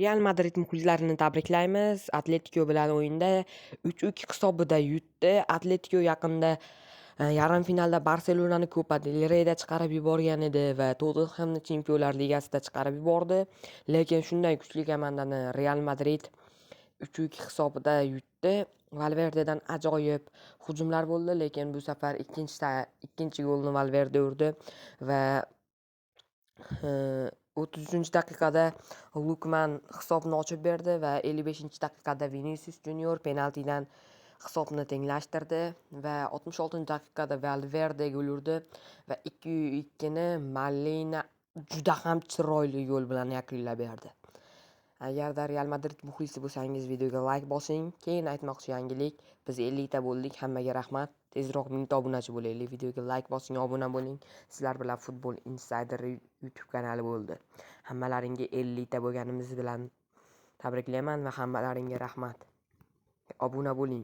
Real Madrid muxlislarini tabriklaymiz. Atletico bilan o'yinda 3-2 hisobida yutdi. Atletico yaqinda yarim finalda Barselonani Copa del Rey'da chiqarib yuborgan edi va Tottenhamni Chempionlar Ligasida chiqarib yubordi. Lekin shunday kuchli komandani Real Madrid 3-2 hisobida yutdi. Valverdedan ajoyib hujumlar bo'ldi, lekin bu safar ikkinchi golni Valverde urdi va 33-daqiqada Lukman hisobni ochib berdi va 55-daqiqada Vinicius Junior penaltidan hisobni tenglashtirdi va 66-daqiqada Valverde gol urdi va 2-2ni Malina juda ham chiroyli yo'l bilan yakunlab berdi. Agarda Real Madrid muxlisi bo'lsangiz videoga like bosing. Keyin aytmoqchi yangilik, biz 50 ta bo'ldik. Hammaga rahmat. Tezroq 1000 ta obunachi bo'laylik. Videoga like bosing, obuna bo'ling. Sizlar bilan Football Insider YouTube kanali bo'ldi. Hammalaringga 50 ta bo'lganimiz bilan tabriklayman va hammalaringga rahmat. Obuna bo'ling.